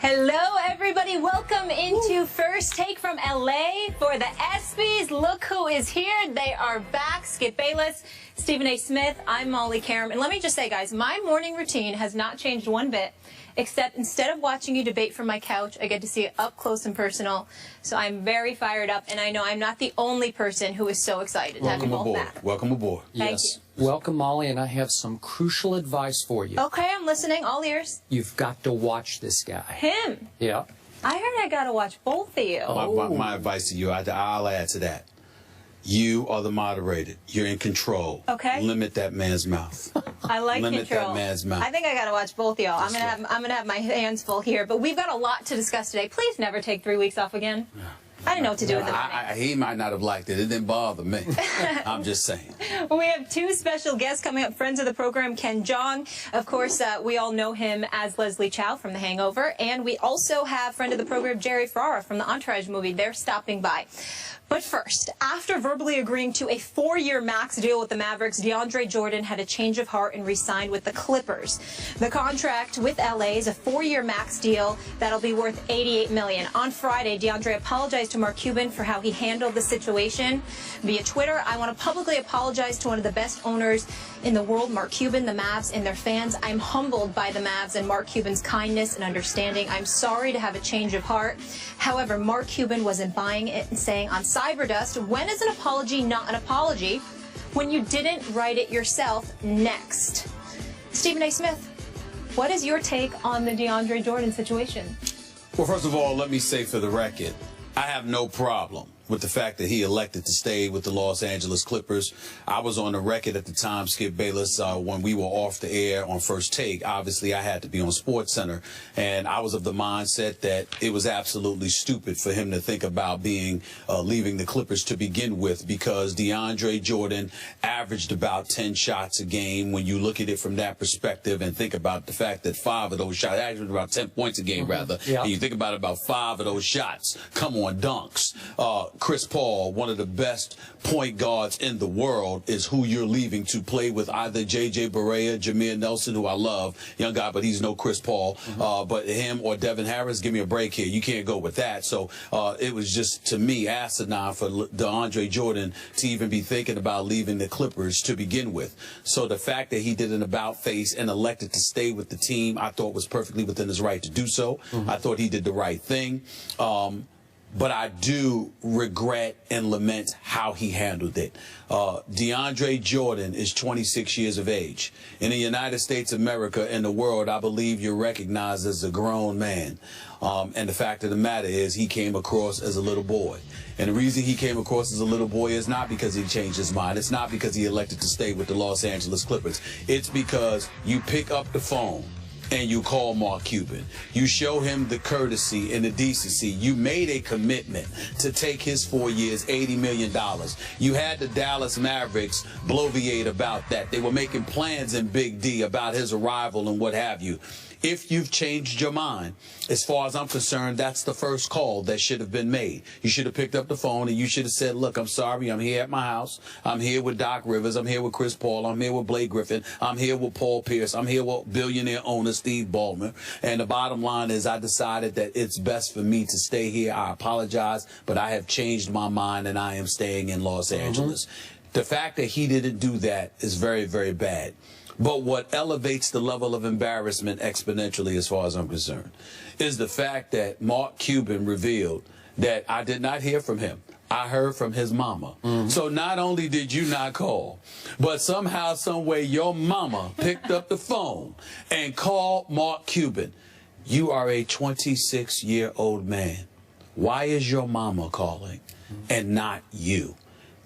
Hello, everybody. Welcome into First Take from LA for the ESPYs. Look who is here. They are back. Skip Bayless, Stephen A. Smith. I'm Molly Karam. And let me just say, guys, my morning routine has not changed one bit, except instead of watching you debate from my couch, I get to see it up close and personal. So I'm very fired up, and I know I'm not the only person who is so excited to have you both back. Welcome aboard. Thank you. Welcome, Molly, and I have some crucial advice for you. Okay, I'm listening. All ears. You've got to watch this guy. Him? Yeah. I heard I got to watch both of you. My advice to you, I'll add to that. You are the moderator. You're in control. Okay. Limit that man's mouth. I like Limit control. that man's mouth. I think I got to watch both of y'all. I'm gonna have my hands full here, but we've got a lot to discuss today. Please never take 3 weeks off again. I didn't know what to do with the morning. He might not have liked it. It didn't bother me. I'm just saying. We have two special guests coming up, friends of the program, Ken Jeong. Of course, we all know him as Leslie Chow from The Hangover. And we also have friend of the program, Jerry Ferrara from the Entourage movie. They're stopping by. But first, after verbally agreeing to a 4-year max deal with the Mavericks, Deandre Jordan had a change of heart and re-signed with the Clippers. The contract with LA is a 4-year max deal that'll be worth $88 million. On Friday, Deandre apologized to Mark Cuban for how he handled the situation. Via Twitter, I want to publicly apologize to one of the best owners in the world, Mark Cuban, the Mavs, and their fans. I'm humbled by the Mavs and Mark Cuban's kindness and understanding. I'm sorry to have a change of heart. However, Mark Cuban wasn't buying it and saying on Cyberdust, when is an apology not an apology when you didn't write it yourself? Next. Stephen A. Smith, what is your take on the DeAndre Jordan situation? Well, first of all, let me say for the record, I have no problem with the fact that he elected to stay with the Los Angeles Clippers. I was on the record at the time, Skip Bayless, when we were off the air on First Take. Obviously, I had to be on SportsCenter, and I was of the mindset that it was absolutely stupid for him to think about leaving the Clippers to begin with, because DeAndre Jordan averaged about 10 shots a game. When you look at it from that perspective and think about the fact that 5 of those shots, averaged about 10 points a game, rather, and you think about 5 of those shots, come on, dunks. Chris Paul, one of the best point guards in the world, is who you're leaving to play with either J.J. Barea, Jameer Nelson, who I love, young guy, but he's no Chris Paul, but him or Devin Harris. Give me a break here. You can't go with that. So it was just, to me, asinine for DeAndre Jordan to even be thinking about leaving the Clippers to begin with. So the fact that he did an about-face and elected to stay with the team, I thought was perfectly within his right to do so. I thought he did the right thing. But I do regret and lament how he handled it. DeAndre Jordan is 26 years of age. In the United States of America and the world, I believe you're recognized as a grown man. And the fact of the matter is he came across as a little boy. And the reason he came across as a little boy is not because he changed his mind. It's not because he elected to stay with the Los Angeles Clippers. It's because you pick up the phone and you call Mark Cuban. You show him the courtesy and the decency. You made a commitment to take his 4 years, $80 million. You had the Dallas Mavericks bloviate about that. They were making plans in Big D about his arrival and what have you. If you've changed your mind, as far as I'm concerned, that's the first call that should have been made. You should have picked up the phone and you should have said, look, I'm sorry, I'm here at my house. I'm here with Doc Rivers. I'm here with Chris Paul. I'm here with Blake Griffin. I'm here with Paul Pierce. I'm here with billionaire owner Steve Ballmer. And the bottom line is I decided that it's best for me to stay here. I apologize, but I have changed my mind and I am staying in Los Angeles. The fact that he didn't do that is very, very bad. But what elevates the level of embarrassment exponentially, as far as I'm concerned, is the fact that Mark Cuban revealed that I did not hear from him. I heard from his mama. So not only did you not call, but somehow, some way, your mama picked up the phone and called Mark Cuban. You are a 26-year-old man. Why is your mama calling and not you?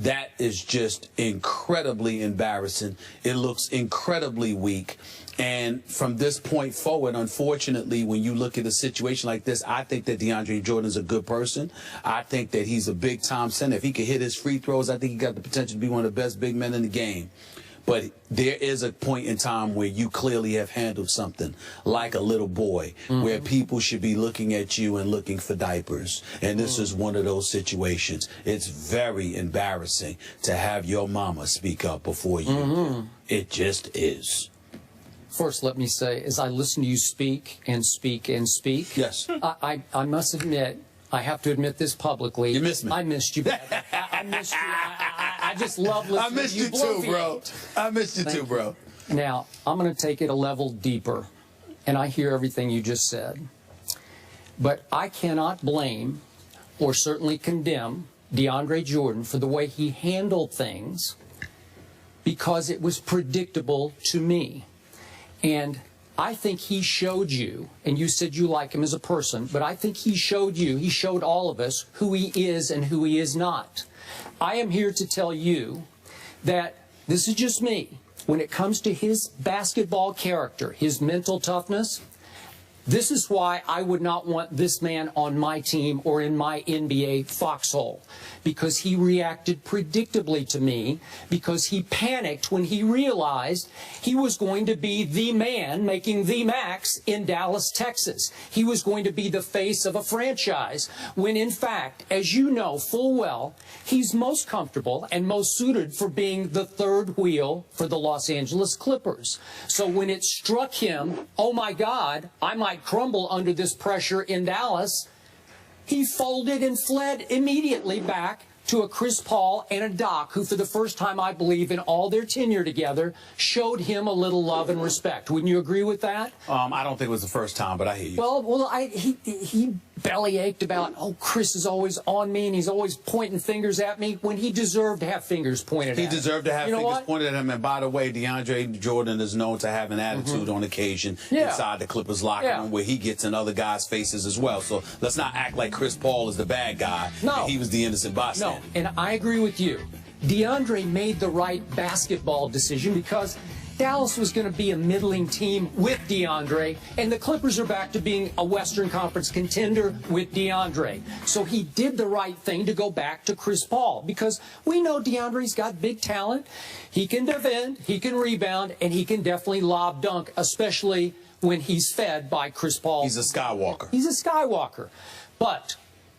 That is just incredibly embarrassing. It looks incredibly weak. And from this point forward, unfortunately, when you look at a situation like this, I think that DeAndre Jordan is a good person. I think that he's a big-time center. If he could hit his free throws, I think he got the potential to be one of the best big men in the game. But there is a point in time where you clearly have handled something like a little boy, where people should be looking at you and looking for diapers. And this is one of those situations. It's very embarrassing to have your mama speak up before you. It just is. First, let me say, as I listen to you speak and speak and speak, Yes. I must admit, I have to admit this publicly. You missed me. I missed you. I missed you. I just love listening I missed to you you too, bro. bloviate. I missed you Thank too, bro. Now, I'm going to take it a level deeper, and I hear everything you just said. But I cannot blame or certainly condemn Deandre Jordan for the way he handled things because it was predictable to me. And I think he showed you, and you said you like him as a person, but I think he showed you, he showed all of us who he is and who he is not. I am here to tell you that this is just me. When it comes to his basketball character, his mental toughness, this is why I would not want this man on my team or in my NBA foxhole. Because he reacted predictably to me, because he panicked when he realized he was going to be the man making the max in Dallas, Texas. He was going to be the face of a franchise, when in fact, as you know full well, he's most comfortable and most suited for being the third wheel for the Los Angeles Clippers. So when it struck him, oh my God, I might crumble under this pressure in Dallas, he folded and fled immediately back to a Chris Paul and a Doc, who for the first time, I believe, in all their tenure together, showed him a little love and respect. Wouldn't you agree with that? I don't think it was the first time, but I hear you. Well, he bellyached about, oh, Chris is always on me and he's always pointing fingers at me, when he deserved to have fingers pointed at him. He deserved to have fingers pointed at him. And by the way, Deandre Jordan is known to have an attitude on occasion inside the Clippers locker room, where he gets in other guys' faces as well. So let's not act like Chris Paul is the bad guy. No. And he was the innocent bystander. No, and I agree with you. Deandre made the right basketball decision because Dallas was going to be a middling team with Deandre, and the Clippers are back to being a Western Conference contender with Deandre. So he did the right thing to go back to Chris Paul, because we know Deandre's got big talent. He can defend, he can rebound, and he can definitely lob dunk, especially when he's fed by Chris Paul. He's a Skywalker. He's a Skywalker. But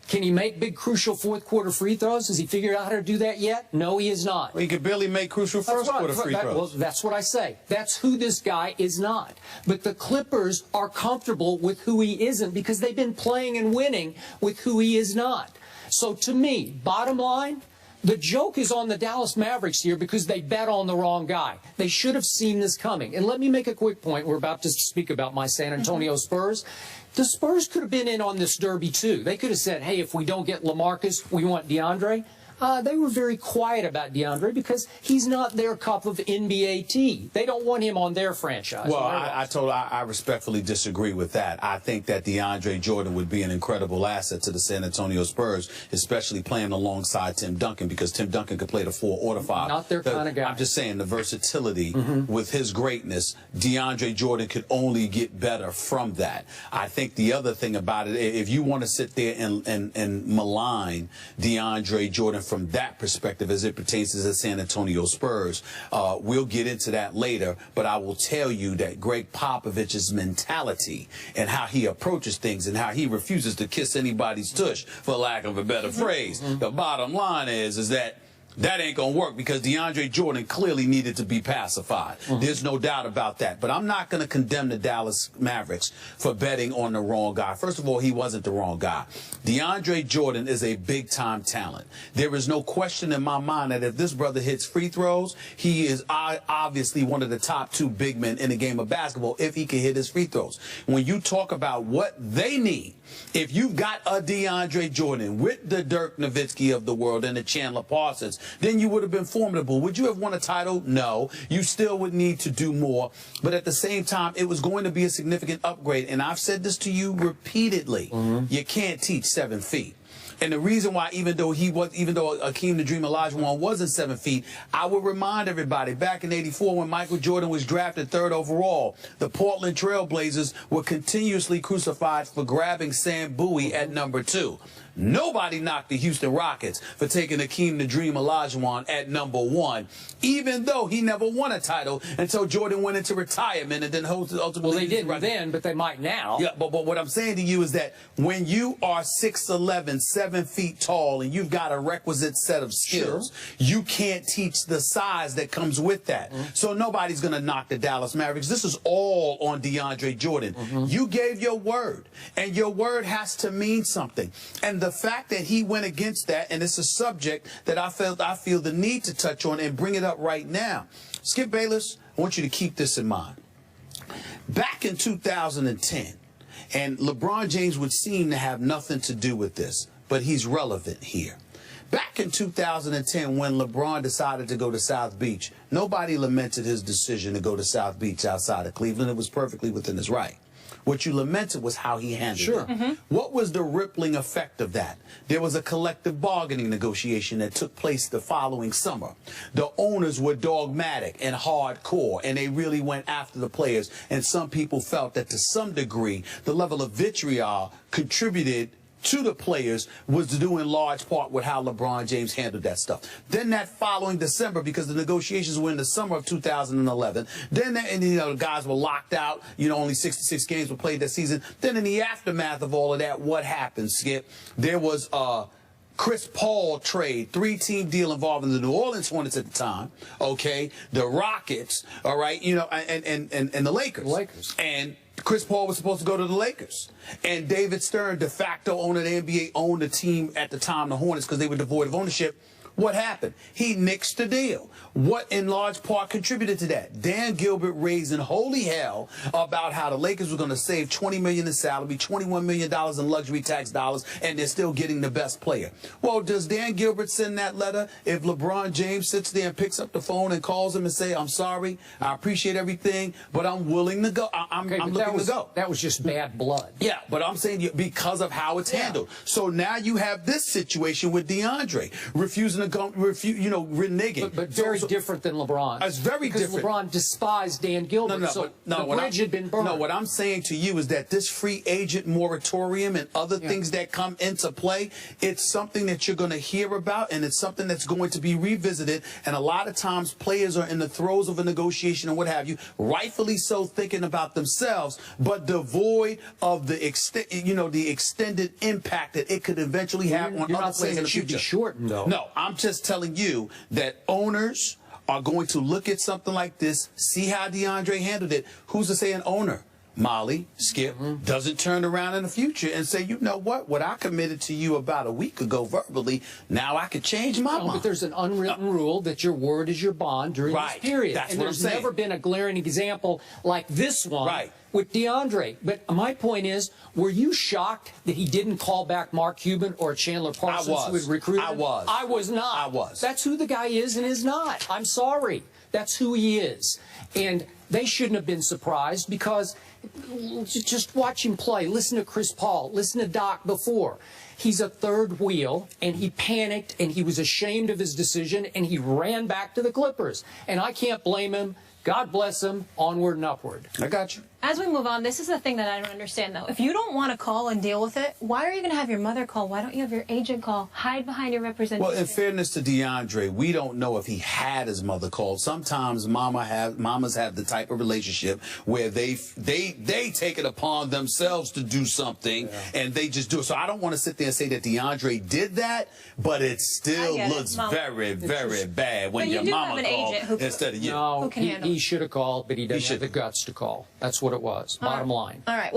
can he make big, crucial fourth-quarter free throws? Has he figured out how to do that yet? No, he is not. Well, he could barely make crucial first-quarter free throws. Well, that's what I say. That's who this guy is not. But the Clippers are comfortable with who he isn't because they've been playing and winning with who he is not. So to me, bottom line, the joke is on the Dallas Mavericks here because they bet on the wrong guy. They should have seen this coming. And let me make a quick point. We're about to speak about my San Antonio Spurs. The Spurs could have been in on this derby, too. They could have said, hey, if we don't get LaMarcus, we want Deandre. They were very quiet about Deandre because he's not their cup of NBA tea. They don't want him on their franchise. Well, I respectfully disagree with that. I think that Deandre Jordan would be an incredible asset to the San Antonio Spurs, especially playing alongside Tim Duncan, because Tim Duncan could play the 4 or the 5. Not their kind of guy. I'm just saying the versatility with his greatness, Deandre Jordan could only get better from that. I think the other thing about it, if you want to sit there and malign Deandre Jordan from that perspective as it pertains to the San Antonio Spurs, we'll get into that later, but I will tell you that Greg Popovich's mentality and how he approaches things and how he refuses to kiss anybody's tush, for lack of a better phrase. The bottom line is that ain't going to work, because Deandre Jordan clearly needed to be pacified. There's no doubt about that. But I'm not going to condemn the Dallas Mavericks for betting on the wrong guy. First of all, he wasn't the wrong guy. Deandre Jordan is a big-time talent. There is no question in my mind that if this brother hits free throws, he is obviously one of the top 2 big men in the game of basketball if he can hit his free throws. When you talk about what they need, if you've got a Deandre Jordan with the Dirk Nowitzki of the world and the Chandler Parsons, then you would have been formidable. Would you have won a title? No. You still would need to do more. But at the same time, it was going to be a significant upgrade. And I've said this to you repeatedly. You can't teach 7 feet. And the reason why, even though Akeem the Dream Olajuwon wasn't 7 feet, I would remind everybody, back in '84 when Michael Jordan was drafted 3rd overall, the Portland Trail Blazers were continuously crucified for grabbing Sam Bowie at number 2. Nobody knocked the Houston Rockets for taking Akeem the Dream Olajuwon at #1, even though he never won a title until Jordan went into retirement and then ultimately. Well, they didn't then, but they might now. Yeah, but what I'm saying to you is that when you are 6'11", 7 feet tall, and you've got a requisite set of skills, you can't teach the size that comes with that. So nobody's going to knock the Dallas Mavericks. This is all on Deandre Jordan. You gave your word, and your word has to mean something. And the fact that he went against that, and it's a subject that I feel the need to touch on and bring it up right now. Skip Bayless, I want you to keep this in mind. Back in 2010, and LeBron James would seem to have nothing to do with this, but he's relevant here. Back in 2010, when LeBron decided to go to South Beach, nobody lamented his decision to go to South Beach outside of Cleveland. It was perfectly within his right. What you lamented was how he handled it. What was the rippling effect of that? There was a collective bargaining negotiation that took place the following summer. The owners were dogmatic and hardcore, and they really went after the players. And some people felt that to some degree, the level of vitriol contributed to the players was due in large part with how LeBron James handled that stuff. Then that following December, because the negotiations were in the summer of 2011, then the guys were locked out, only 66 games were played that season. Then in the aftermath of all of that, what happened, Skip? There was Chris Paul trade, 3-team deal involving the New Orleans Hornets at the time, okay, the Rockets, all right, and the Lakers. And Chris Paul was supposed to go to the Lakers. And David Stern, de facto owner of the NBA, owned the team at the time, the Hornets, because they were devoid of ownership. What happened? He nixed the deal. What in large part contributed to that? Dan Gilbert raising holy hell about how the Lakers were going to save $20 million in salary, $21 million in luxury tax dollars, and they're still getting the best player. Well, does Dan Gilbert send that letter if LeBron James sits there and picks up the phone and calls him and say, I'm sorry, I appreciate everything, but I'm willing to go. I'm looking to go. That was just bad blood. Yeah, but I'm saying because of how it's handled. So now you have this situation with Deandre refusing to go, reneging. But very different than LeBron. It's very different. Because LeBron despised Dan Gilbert, the bridge had been burned. No, what I'm saying to you is that this free agent moratorium and other things that come into play, it's something that you're going to hear about, and it's something that's going to be revisited. And a lot of times players are in the throes of a negotiation and what have you, rightfully so, thinking about themselves, but devoid of the extended impact that it could eventually have on other players in the future. Be shortened, though. No, I'm just telling you that owners are going to look at something like this, see how DeAndre handled it. Who's to say an owner, Molly, Skip, doesn't turn around in the future and say, you know what I committed to you about a week ago verbally, now I could change my mind. But there's an unwritten rule that your word is your bond during this period. That's and what I'm saying. There's never been a glaring example like this one with DeAndre. But my point is, were you shocked that he didn't call back Mark Cuban or Chandler Parsons who had recruited him? I was not. I was. That's who the guy is and is not. I'm sorry. That's who he is. And they shouldn't have been surprised because just watch him play. Listen to Chris Paul. Listen to Doc before. He's a third wheel, and he panicked, and he was ashamed of his decision, and he ran back to the Clippers. And I can't blame him. God bless him. Onward and upward. I got you. As we move on, this is the thing that I don't understand, though. If you don't want to call and deal with it, why are you going to have your mother call? Why don't you have your agent call? Hide behind your representation. Well, in fairness to DeAndre, we don't know if he had his mother called. Sometimes mamas have the type of relationship where they take it upon themselves to do something, and they just do it. So I don't want to sit there and say that DeAndre did that, but it still looks very, very bad when your mama called instead of you. No, he should have called, but he doesn't have the guts to call. That's what it was. Bottom line. All right.